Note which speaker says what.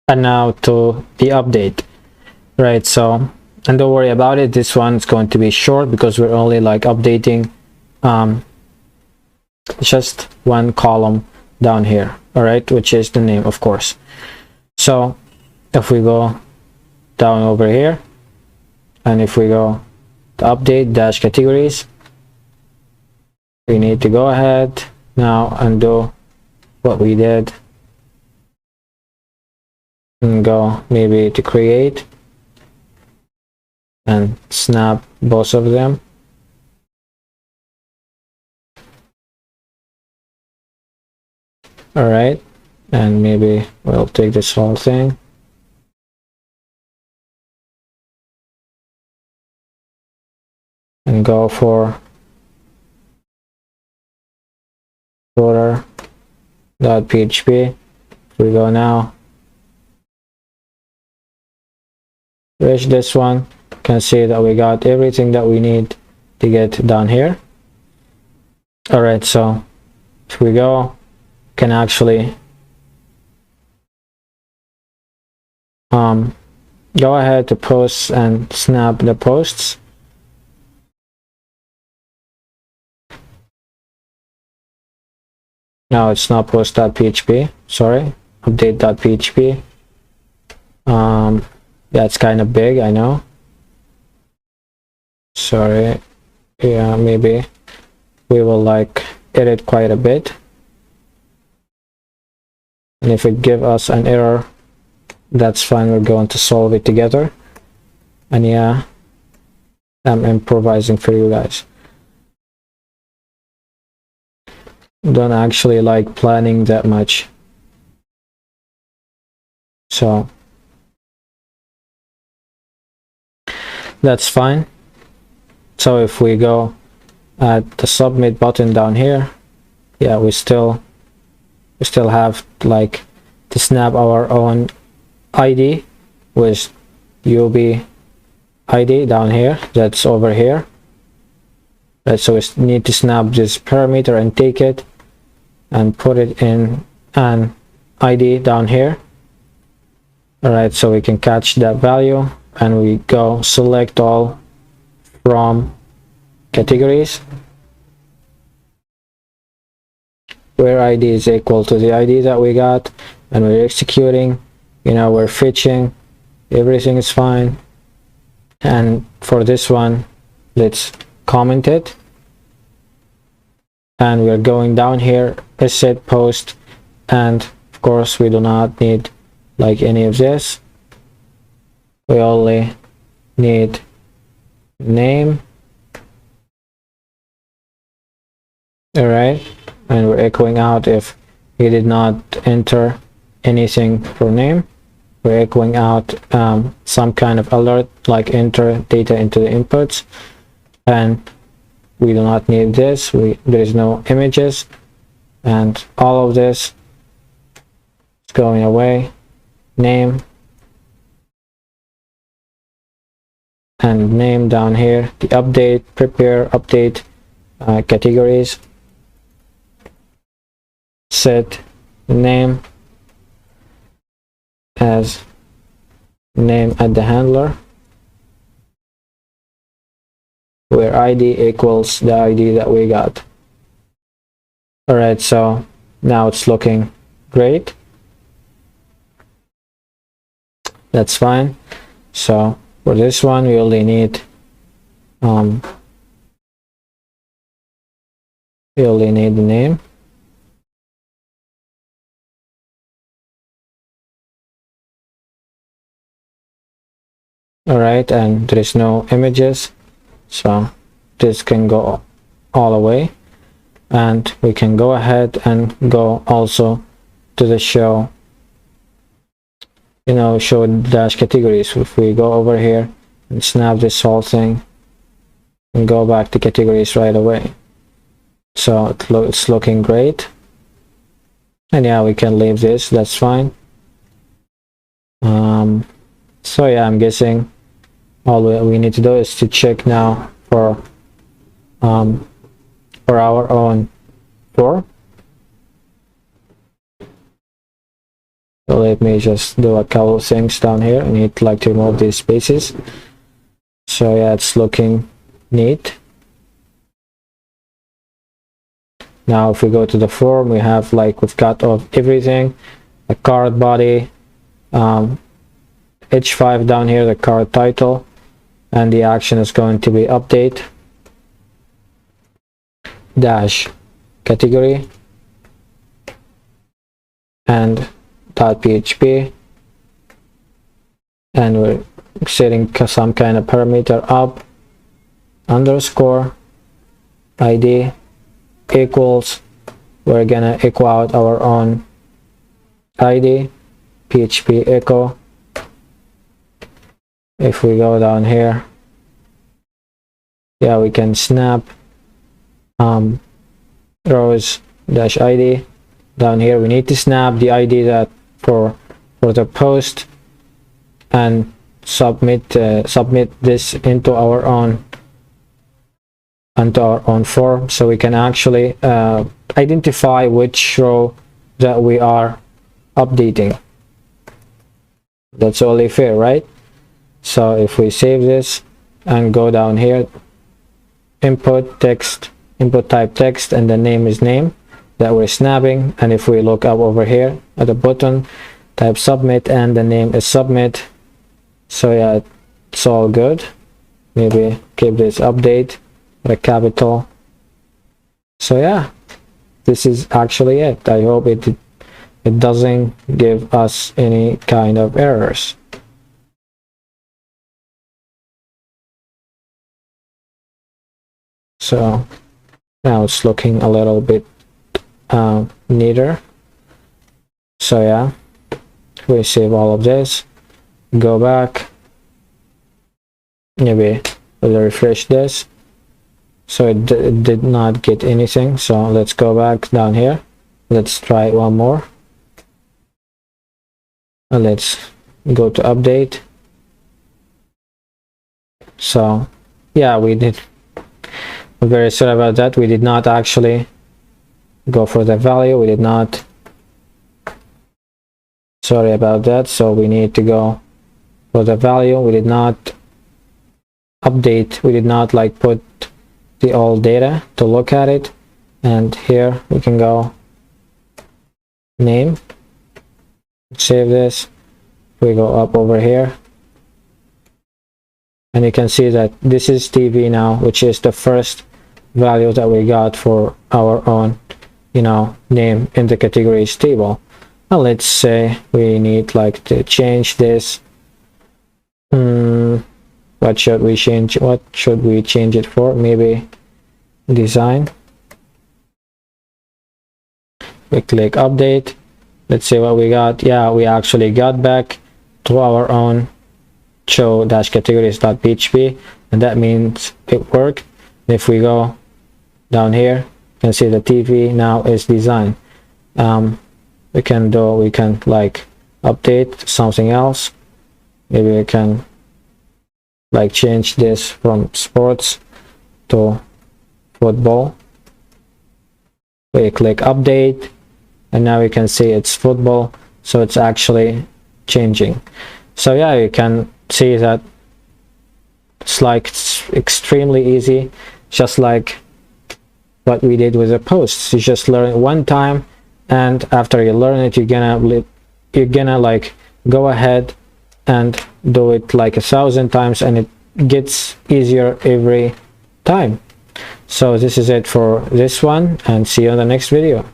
Speaker 1: And now to the update, right? So, and don't worry about it, this one's going to be short because we're only like updating just one column down here, all right, which is the name, of course. So if we go down over here, and if we go to update dash categories, we need to go ahead now and do what we did and go maybe to create and snap both of them. All right, and maybe we'll take this whole thing and go for footer.php. We go now, refresh this one, you can see that we got everything that we need to get down here. All right, so if we go, can actually go ahead to post and snap the posts. No, it's not post.php, sorry, update.php. That's kind of big, I know, sorry. Yeah, maybe we will like edit quite a bit, and if it give us an error, that's fine, we're going to solve it together. And yeah, I'm improvising for you guys, don't actually like planning that much. So that's fine. So if we go at the submit button down here, yeah, we still have like to snap our own ID with UB ID down here, that's over here, right? So we need to snap this parameter and take it and put it in an ID down here. All right, so we can catch that value, and we go select all from categories where ID is equal to the ID that we got, and we're executing, you know, we're fetching, everything is fine. And for this one, let's comment it, and we're going down here, set post, and of course we do not need like any of this, we only need name. All right, and we're echoing out if he did not enter anything for name. We're echoing out some kind of alert like enter data into the inputs, and we do not need this, there is no images, and all of this is going away. Name and name down here, the update, prepare update categories, set name as name at the handler, where ID equals the ID that we got. All right, so now it's looking great. That's fine. So for this one, we only need the name. All right, and there is no images, so this can go all away, and we can go ahead and go also to the show, you know, show dash categories. If we go over here and snap this whole thing and go back to categories right away, so it's looking great. And yeah, we can leave this, that's fine. So yeah, I'm guessing all we need to do is to check now for our own form. So let me just do a couple of things down here. I need like to remove these spaces. So yeah, it's looking neat. Now if we go to the form, we have like, we've got of everything, the card body, h5 down here, the card title, and the action is going to be update dash category and .php, and we're setting some kind of parameter up underscore id equals, we're gonna echo out our own id php echo. If we go down here, yeah, we can snap rows dash id. Down here we need to snap the id that for the post and submit this into our own form, so we can actually identify which row that we are updating. That's only fair, right? So if we save this and go down here, input text, input type text, and the name is name that we're snapping, and if we look up over here at the button, type submit and the name is submit. So yeah, it's all good. Maybe keep this update with a capital. So yeah, this is actually it. I hope it doesn't give us any kind of errors. So now it's looking a little bit neater. So yeah, we save all of this, go back, maybe we'll refresh this. So it did not get anything, so let's go back down here, let's try one more, and let's go to update. So yeah, I'm very sorry about that. We did not actually go for the value. We did not. Sorry about that. So we need to go for the value. We did not update. We did not like put the old data to look at it. And here we can go name. Save this. We go up over here. And you can see that this is TV now, which is the first value that we got for our own, name in the categories table. Now let's say we need like to change this. What should we change? What should we change it for? Maybe design. We click update. Let's see what we got. Yeah, we actually got back to our own show-categories.php, and that means it worked. If we go down here, you can see the TV now is design. We can like update something else. Maybe we can like change this from sports to football. We click update, and now we can see it's football, so it's actually changing. So yeah, you can see that it's extremely easy, just like what we did with the posts. You just learn it one time, and after you learn it, you're gonna like go ahead and do it like 1,000 times, and it gets easier every time. So this is it for this one, and see you in the next video.